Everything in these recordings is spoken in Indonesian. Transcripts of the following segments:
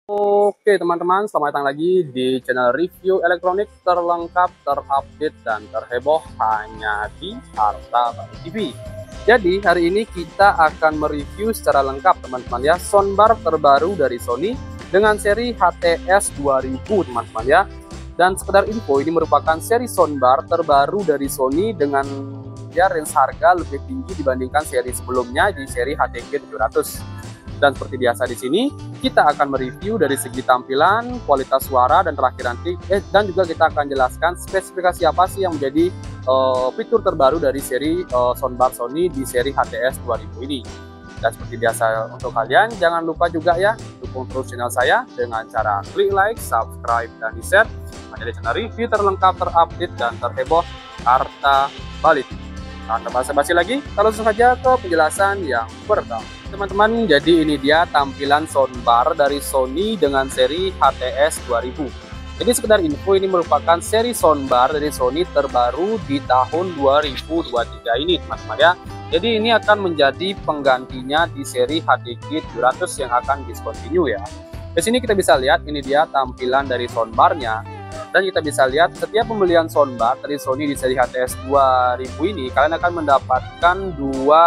Oke teman-teman, selamat datang lagi di channel review elektronik terlengkap, terupdate, dan terheboh hanya di Harta Bali TV. Jadi hari ini kita akan mereview secara lengkap teman-teman ya, soundbar terbaru dari Sony dengan seri HTS 2000 teman-teman ya. Dan sekedar info, ini merupakan seri soundbar terbaru dari Sony dengan range harga lebih tinggi dibandingkan seri sebelumnya di seri HTG 700. Dan seperti biasa di sini, kita akan mereview dari segi tampilan, kualitas suara, dan terakhir nanti, dan juga kita akan jelaskan spesifikasi apa sih yang menjadi fitur terbaru dari seri soundbar Sony di seri HTS 2000 ini. Dan seperti biasa untuk kalian, jangan lupa juga ya, dukung terus channel saya dengan cara klik like, subscribe, dan di-share menjadi channel review terlengkap, terupdate, dan terheboh Harta Bali. Tanpa basa-basi lagi, kita langsung saja ke penjelasan yang pertama. Teman-teman, jadi ini dia tampilan soundbar dari Sony dengan seri HTS 2000. Jadi sekedar info, ini merupakan seri soundbar dari Sony terbaru di tahun 2023 ini teman-teman ya. Jadi ini akan menjadi penggantinya di seri HTG 700 yang akan discontinue ya. Di sini kita bisa lihat ini dia tampilan dari soundbarnya. Dan kita bisa lihat setiap pembelian soundbar dari Sony di seri HTS 2000 ini, kalian akan mendapatkan dua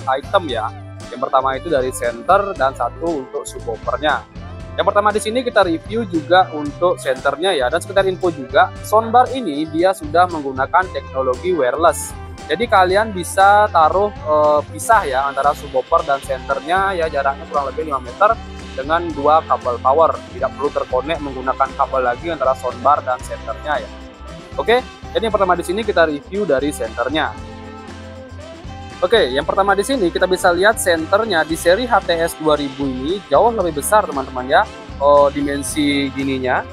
item ya. Yang pertama itu dari center dan satu untuk subwoofernya. Yang pertama di sini kita review juga untuk centernya ya. Dan sekedar info juga, soundbar ini dia sudah menggunakan teknologi wireless. Jadi kalian bisa taruh pisah ya antara subwoofer dan centernya ya, jaraknya kurang lebih 5 meter dengan dua kabel power. Tidak perlu terkonek menggunakan kabel lagi antara soundbar dan centernya ya. Oke, jadi yang pertama di sini kita review dari centernya. Oke, yang pertama di sini kita bisa lihat senternya di seri HTS 2000 ini jauh lebih besar teman-teman ya. Dimensi gininya,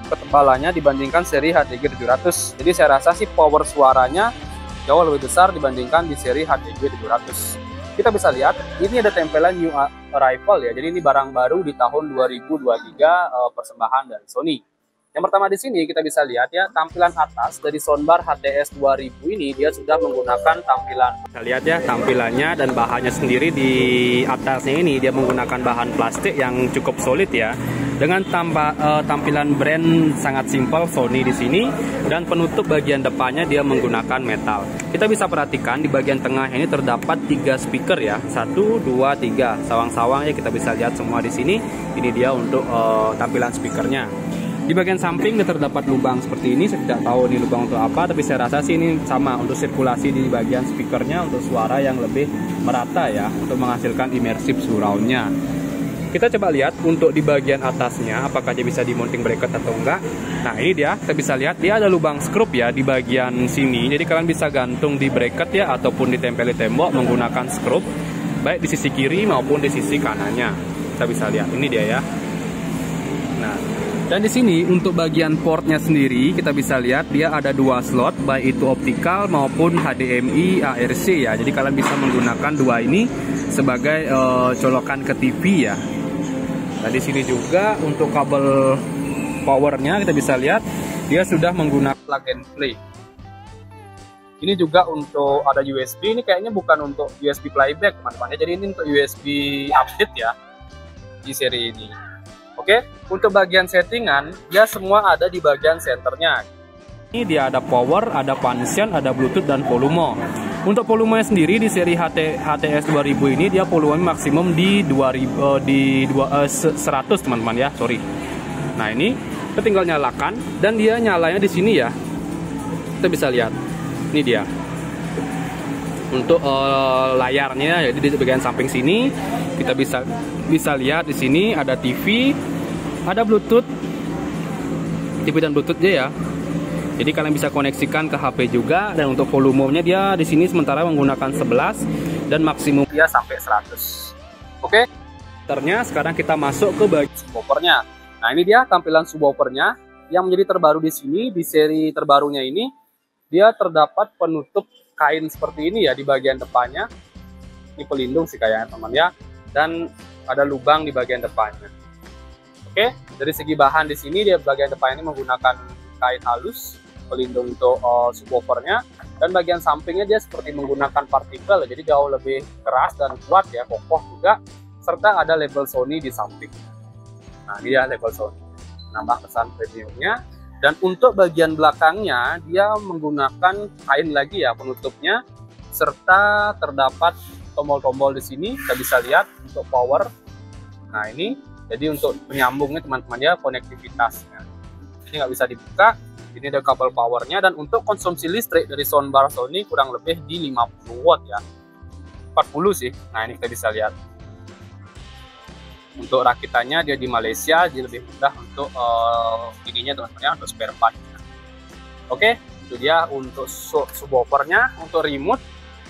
ketebalannya dibandingkan seri HTG 700. Jadi saya rasa sih power suaranya jauh lebih besar dibandingkan di seri HTG 700. Kita bisa lihat ini ada tempelan new arrival ya. Jadi ini barang baru di tahun 2023 persembahan dari Sony. Yang pertama di sini kita bisa lihat ya, tampilan atas dari soundbar HTS 2000 ini dia sudah menggunakan tampilan. Kita lihat ya tampilannya dan bahannya sendiri di atasnya ini dia menggunakan bahan plastik yang cukup solid ya. Dengan tampilan brand sangat simpel Sony di sini, dan penutup bagian depannya dia menggunakan metal. Kita bisa perhatikan di bagian tengah ini terdapat 3 speaker ya. 1 2 3 sawang-sawang ya, kita bisa lihat semua di sini. Ini dia untuk tampilan speakernya. Di bagian samping terdapat lubang seperti ini. Saya tidak tahu ini lubang untuk apa, tapi saya rasa sih ini sama untuk sirkulasi di bagian speakernya untuk suara yang lebih merata ya, untuk menghasilkan immersive surroundnya. Kita coba lihat untuk di bagian atasnya apakah dia bisa di-mounting bracket atau enggak. Nah ini dia, kita bisa lihat dia ada lubang skrup ya di bagian sini. Jadi kalian bisa gantung di bracket ya, ataupun ditempel di tembok menggunakan skrup, baik di sisi kiri maupun di sisi kanannya. Kita bisa lihat ini dia ya. Nah, dan di sini untuk bagian portnya sendiri kita bisa lihat dia ada 2 slot, baik itu optikal maupun HDMI ARC ya. Jadi kalian bisa menggunakan dua ini sebagai colokan ke TV ya. Nah di sini juga untuk kabel powernya kita bisa lihat dia sudah menggunakan plug and play. Ini juga untuk ada USB, ini kayaknya bukan untuk USB playback teman-teman ya. Jadi ini untuk USB update ya di seri ini. Oke, untuk bagian settingan dia semua ada di bagian senternya. Ini dia ada power, ada function, ada bluetooth, dan volume. Untuk volumenya sendiri di seri HTS 2000 ini dia volume maksimum di 100 teman-teman ya, sorry. Nah ini kita tinggal nyalakan dan dia nyalanya di sini ya. Kita bisa lihat. Ini dia. Untuk layarnya jadi di bagian samping sini kita bisa lihat di sini ada TV, ada Bluetooth, TV dan Bluetoothnya ya. Jadi kalian bisa koneksikan ke HP juga, dan untuk volumenya dia di sini sementara menggunakan 11 dan maksimum dia sampai 100. Oke. Ternyata sekarang kita masuk ke bagian subwoofernya. Nah, ini dia tampilan subwoofernya yang menjadi terbaru di sini di seri terbarunya ini. Dia terdapat penutup kain seperti ini ya di bagian depannya. Ini pelindung sih kayaknya teman ya. Dan ada lubang di bagian depannya. Oke, dari segi bahan di sini dia bagian depan ini menggunakan kain halus pelindung untuk subwoofernya, dan bagian sampingnya dia seperti menggunakan partikel, jadi jauh lebih keras dan kuat ya, kokoh juga, serta ada label Sony di samping. Nah, dia label Sony, nambah kesan premiumnya. Dan untuk bagian belakangnya dia menggunakan kain lagi ya penutupnya, serta terdapat tombol-tombol di sini, kita bisa lihat untuk power. Nah ini, jadi untuk penyambungnya teman-teman ya, konektivitasnya. Ini nggak bisa dibuka. Ini ada kabel powernya, dan untuk konsumsi listrik dari soundbar Sony kurang lebih di 50 watt ya. 40 sih. Nah ini kita bisa lihat. Untuk rakitannya dia di Malaysia, jadi lebih mudah untuk ininya teman-teman ya, untuk spare part. Oke, itu dia untuk subwoofernya. Untuk remote,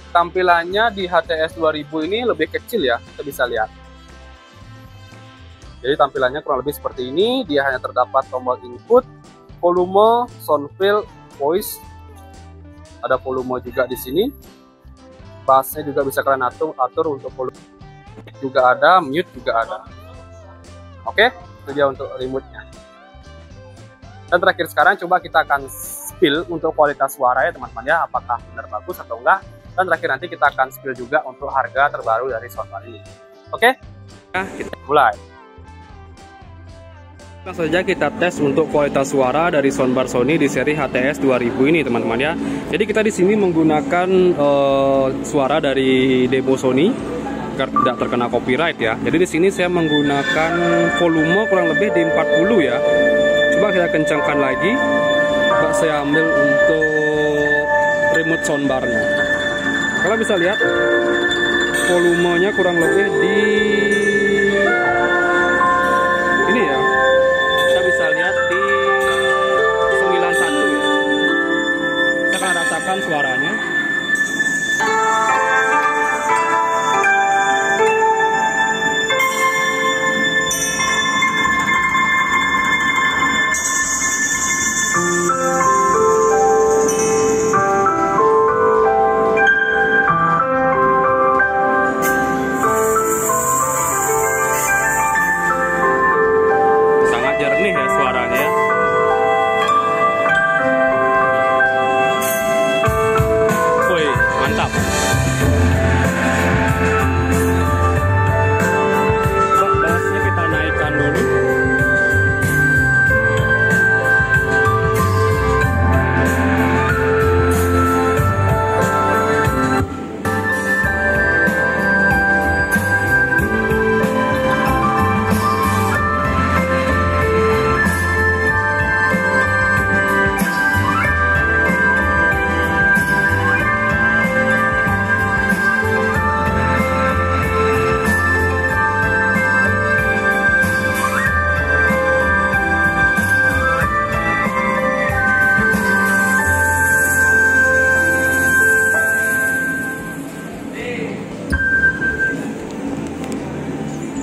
tampilannya di HTS 2000 ini lebih kecil ya, kita bisa lihat. Jadi tampilannya kurang lebih seperti ini. Dia hanya terdapat tombol input, volume, sound fill, voice. Ada volume juga di sini. Bassnya juga bisa kalian atur untuk volume. Juga ada, mute juga ada. Oke, itu dia untuk remote-nya. Dan terakhir sekarang coba kita akan spill untuk kualitas suara ya teman-teman ya, apakah benar bagus atau enggak. Dan terakhir nanti kita akan spill juga untuk harga terbaru dari soundbar ini. Oke, nah, kita mulai. Langsung saja kita tes untuk kualitas suara dari soundbar Sony di seri HTS 2000 ini teman-teman ya. Jadi kita di sini menggunakan suara dari demo Sony agar tidak terkena copyright ya. Jadi di sini saya menggunakan volume kurang lebih di 40 ya. Coba kita kencangkan lagi. Coba saya ambil untuk remote soundbarnya. Kalian bisa lihat volumenya kurang lebih di ini ya. Kita bisa lihat di 91 ya. Kita akan rasakan suaranya. Jernih ya suaranya ya. Woi, mantap. Bassnya kita naikkan dulu.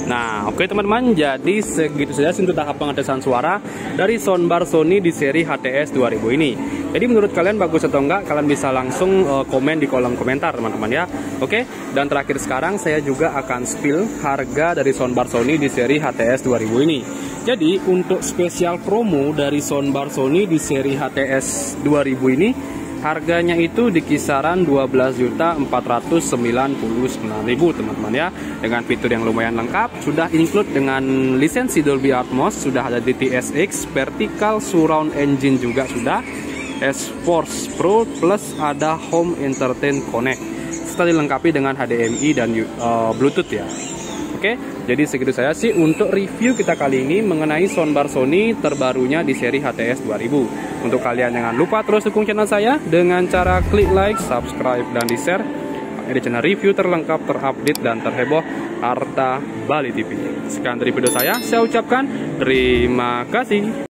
Nah, oke teman-teman, jadi segitu saja untuk tahap pengetesan suara dari soundbar Sony di seri HTS 2000 ini. Jadi menurut kalian bagus atau enggak, kalian bisa langsung komen di kolom komentar teman-teman ya. Oke, dan terakhir sekarang saya juga akan spill harga dari soundbar Sony di seri HTS 2000 ini. Jadi untuk spesial promo dari soundbar Sony di seri HTS 2000 ini, harganya itu di kisaran 12.499.000 teman-teman ya. Dengan fitur yang lumayan lengkap, sudah include dengan lisensi Dolby Atmos, sudah ada DTS:X, vertical surround engine juga sudah, S-Force Pro, plus ada Home Entertain Connect, serta dilengkapi dengan HDMI dan Bluetooth ya. Oke, jadi segitu saja sih untuk review kita kali ini mengenai soundbar Sony terbarunya di seri HTS 2000. Untuk kalian jangan lupa terus dukung channel saya dengan cara klik like, subscribe, dan di-share di channel review terlengkap, terupdate, dan terheboh Arta Bali TV. Sekian dari video saya ucapkan terima kasih.